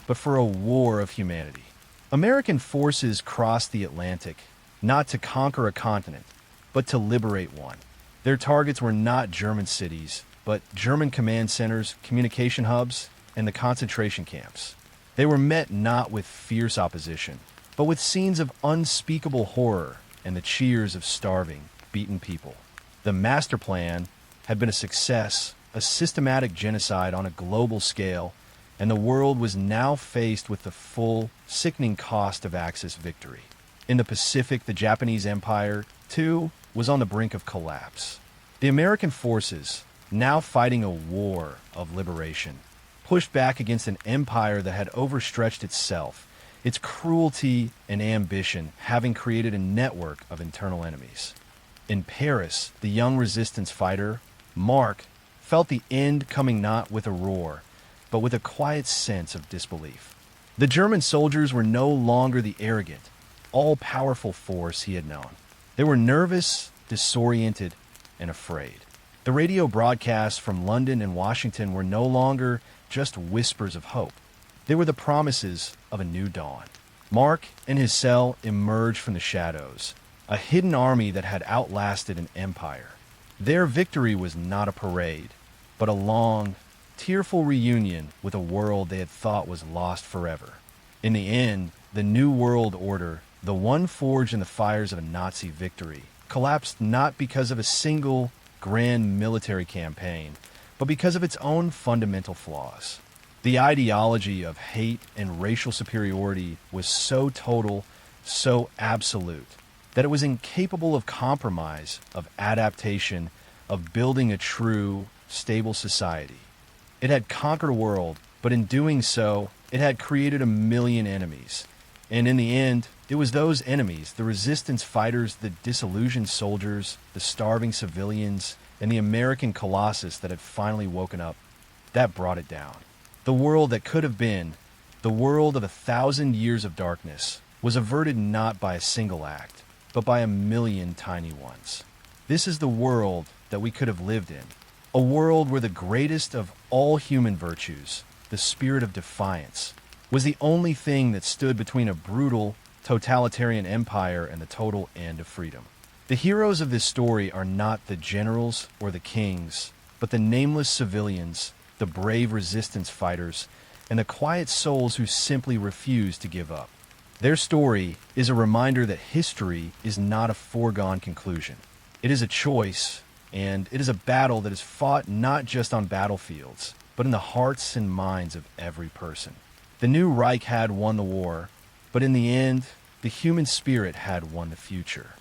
but for a war of humanity. American forces crossed the Atlantic, not to conquer a continent, but to liberate one. Their targets were not German cities, but German command centers, communication hubs, and the concentration camps. They were met not with fierce opposition, but with scenes of unspeakable horror and the cheers of starving, beaten people. The master plan had been a success, a systematic genocide on a global scale, and the world was now faced with the full, sickening cost of Axis victory. In the Pacific, the Japanese Empire, too, was on the brink of collapse. The American forces, now fighting a war of liberation, pushed back against an empire that had overstretched itself, its cruelty and ambition having created a network of internal enemies. In Paris, the young resistance fighter, Mark, felt the end coming not with a roar, but with a quiet sense of disbelief. The German soldiers were no longer the arrogant, all-powerful force he had known. They were nervous, disoriented, and afraid. The radio broadcasts from London and Washington were no longer just whispers of hope. They were the promises of a new dawn. Mark and his cell emerged from the shadows, a hidden army that had outlasted an empire. Their victory was not a parade, but a long, tearful reunion with a world they had thought was lost forever. In the end, the New World Order, the one forged in the fires of a Nazi victory, collapsed not because of a single grand military campaign, but because of its own fundamental flaws. The ideology of hate and racial superiority was so total, so absolute, that it was incapable of compromise, of adaptation, of building a true, stable society. It had conquered a world, but in doing so, it had created a million enemies. And in the end, it was those enemies, the resistance fighters, the disillusioned soldiers, the starving civilians, and the American colossus that had finally woken up, that brought it down. The world that could have been, the world of 1,000 years of darkness, was averted not by a single act, but by a million tiny ones. This is the world that we could have lived in, a world where the greatest of all human virtues, the spirit of defiance, was the only thing that stood between a brutal, totalitarian empire and the total end of freedom. The heroes of this story are not the generals or the kings, but the nameless civilians, the brave resistance fighters, and the quiet souls who simply refuse to give up. Their story is a reminder that history is not a foregone conclusion. It is a choice, and it is a battle that is fought not just on battlefields, but in the hearts and minds of every person. The new Reich had won the war, but in the end, the human spirit had won the future.